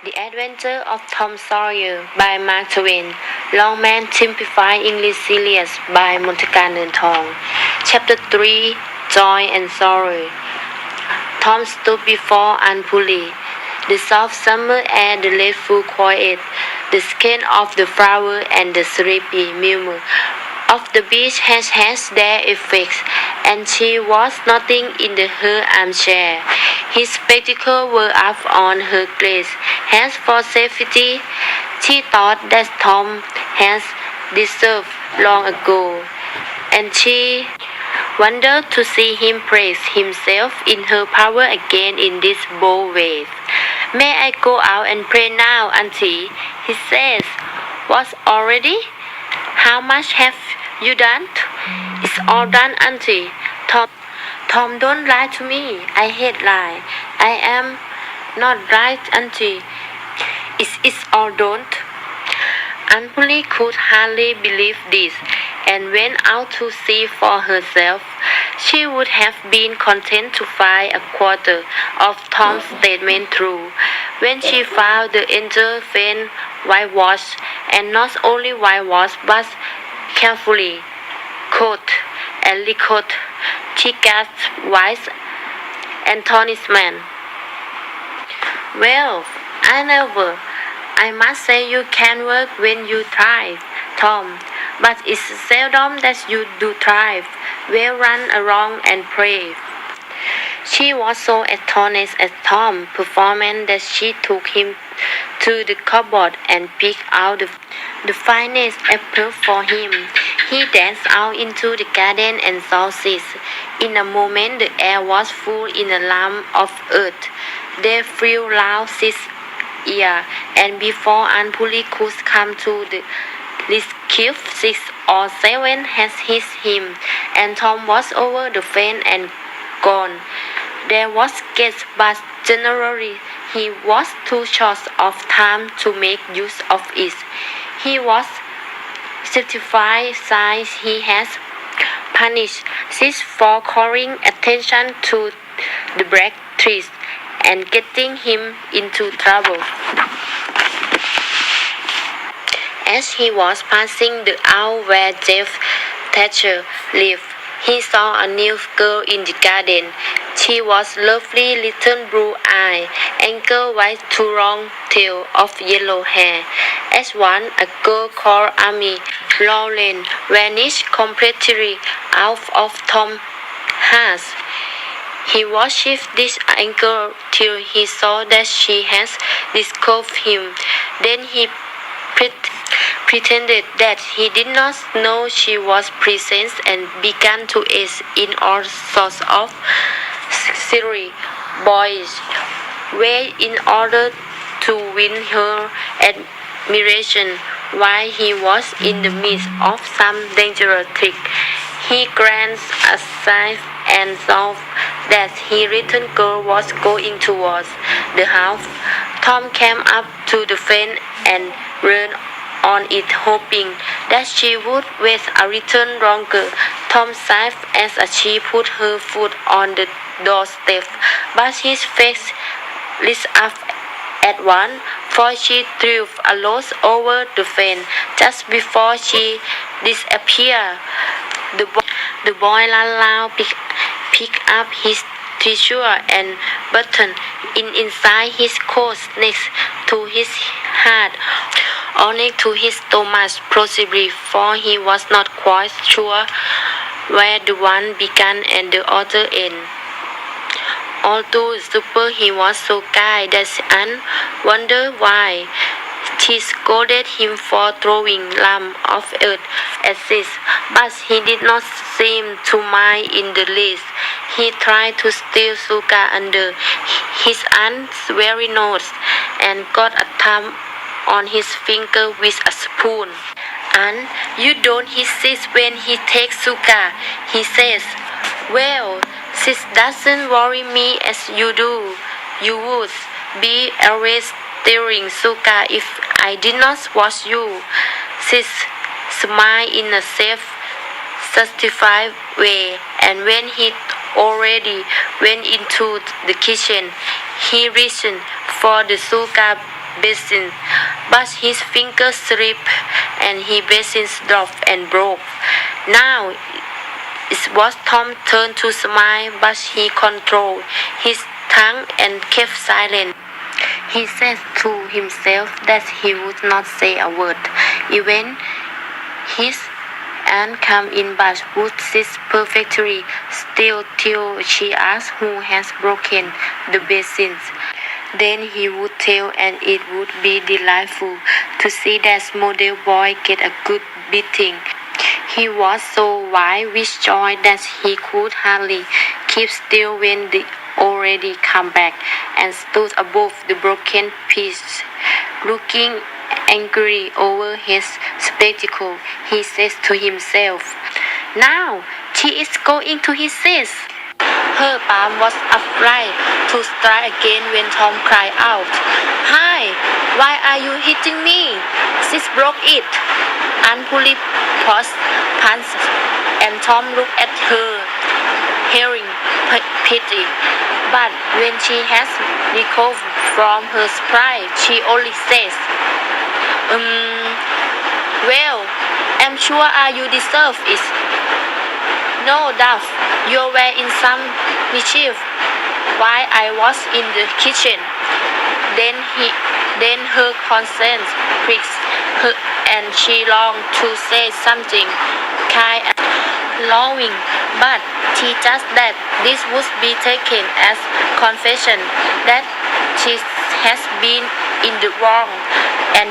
The Adventure of Tom Sawyer by Mark Twain. Longman Simplified English Series by Monthakan Nernthong. Chapter 3 Joy and Sorrow. Tom stood before Aunt Polly. The soft summer air, the leafy quiet, the skin of the flower, and the sleepy murmur of the beach has their effects, and she was nodding in her armchair. His spectacles were up on her glass. Hands for safety, she thought that Tom had deserved long ago, and she wondered to see him praise himself in her power again in this bold way. "May I go out and pray now, Auntie?" he says. "What, already? How much have you done?" "It's all done, Auntie." Tom, don't lie to me. I hate lie. I am not right, Auntie. It's all done. Aunt Polly could hardly believe this, and went out to see for herself. She would have been content to find a quarter of Tom's statement true, when she found the angel fan whitewashed, and not only whitewashed but carefully coated and liquid. She gasped wise astonishment. "Well, I must say you can work when you thrive, Tom, but it's seldom that you do thrive. Well, run along and pray." She was so astonished at Tom's performance that she took him to the cupboard and picked out the finest apple for him. He danced out into the garden and saw seeds. In a moment the air was full in a lump of earth. They flew round his ear, and before Aunt Polly could come to the rescue, 6 or 7 had hit him, and Tom was over the fence and gone. There was gas, but generally he was too short of time to make use of it. He was satisfied since he had punished Sis for calling attention to the black trees and getting him into trouble. As he was passing the house where Jeff Thatcher lived, he saw a new girl in the garden. She was lovely little blue-eyed, ankle white to long tail of yellow hair. As one, a girl called Amy Lauren vanished completely out of Tom's heart. He worshipped this ankle till he saw that she had discovered him. Then he pretended that he did not know she was present and began to act in all sorts of silly, boyish ways in order to win her admiration. While he was in the midst of some dangerous trick, he glanced aside and saw that his little girl was going towards the house. Tom came up to the fence and leaned on it, hoping that she would wait a little longer. Tom sighed as she put her foot on the doorstep, but his face lit up at once, for she threw a loaf over the fence just before she disappeared. The boy ran picked up his tissue and buttoned it inside his coat next to his heart, only to his stomach possibly, for he was not quite sure where the one began and the other end. Although super, he was so kind that Anne wondered why she scolded him for throwing lump of earth at this, but he did not seem to mind in the least. He tried to steal sugar under his aunt's very nose, and got a thumb on his finger with a spoon. "Aunt, you don't insist when he takes sugar," he says. "Well, sis doesn't worry me as you do. You would be always stealing sugar if I did not watch you." Sis smiled in a self-satisfied way, and when he already went into the kitchen, he reached for the sugar basin, but his fingers slipped and his basin dropped and broke. Now it was Tom's turn to smile, but he controlled his tongue and kept silent. He said to himself that he would not say a word, even his aunt came in but would sit perfectly still till she asked who has broken the basins. Then he would tell, and it would be delightful to see that model boy get a good beating. He was so wild with joy that he could hardly keep still when they already come back and stood above the broken piece. Looking angrily over his spectacle, he says to himself, "Now she is going to his sis." Her palm was upright to strike again when Tom cried out, "Hi, why are you hitting me? Sis broke it." Aunt Polly paused, and Tom looked at her, hearing pity. But when she has recovered from her surprise, she only says, "Well, I'm sure you deserve it. No doubt you were in some mischief while I was in the kitchen." Then her conscience pricked her, and she longed to say something kind and loving, but she judged that this would be taken as confession that she has been in the wrong, and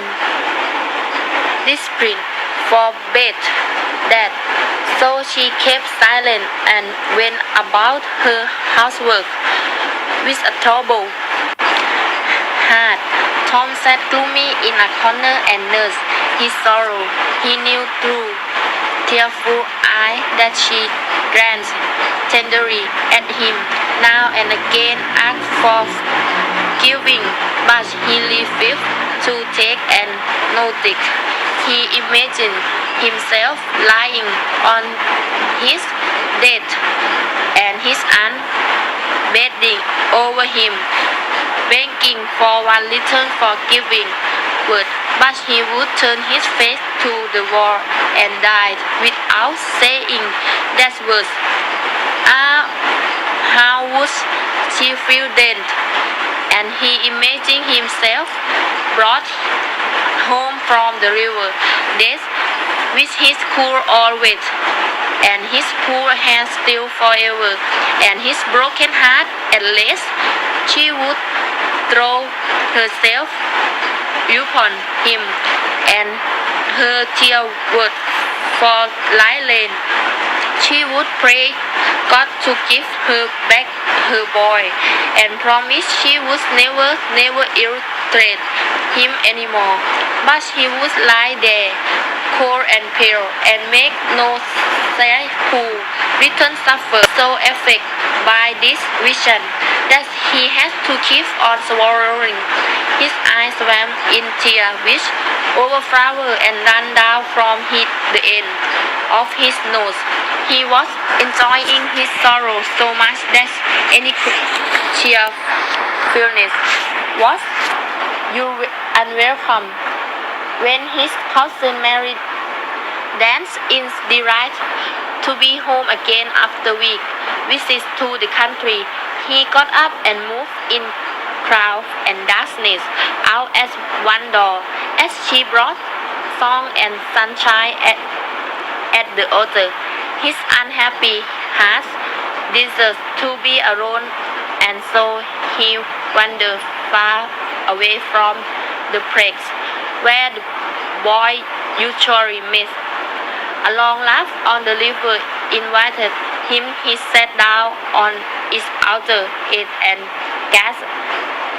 discipline forbade that. So she kept silent and went about her housework with a troubled heart. Tom sat gloomy in a corner and nursed his sorrow. He knew through tearful eyes that she glanced tenderly at him now and again, asked for giving, but he refused to take and notice. He imagined himself lying on his bed and his aunt bending over him, begging for one little forgiving word, but he would turn his face to the wall and die without saying that word. How would she feel then? And he imagined himself brought home from the river, dead, with his cool old weight, and his poor hands still forever, and his broken heart at last. She would throw herself upon him, and her tears would fall like rain. She would pray God to give her back her boy, and promise she would never irritate him anymore. But he would lie there, cold and pale, and make no sign who returned suffer so affected by this vision that he had to keep on swallowing. His eyes swam in tears which overflowed and ran down from the end of his nose. He was enjoying his sorrow so much that any cheerfulness was unwelcome. When his cousin Mary danced in delight to be home again after weeks visits to the country, he got up and moved in crowd and darkness out at one door, as she brought song and sunshine at the other. His unhappy heart deserved to be alone, and so he wandered far away from the place where the boy usually met. A long laugh on the river invited him. He sat down on its outer edge and gazed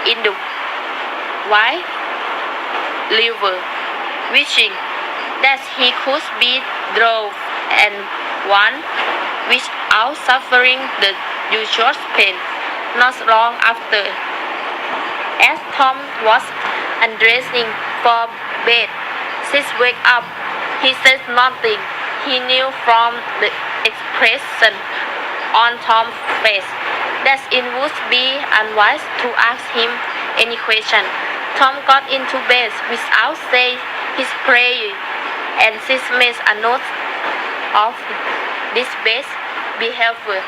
in the wide river, wishing that he could be drowned and one without suffering the usual pain. Not long after, as Tom was undressing for bed, sis wake up. He said nothing. He knew from the expression on Tom's face that it would be unwise to ask him any question. Tom got into bed without saying his prayer, and Sis made a note of this best behavior.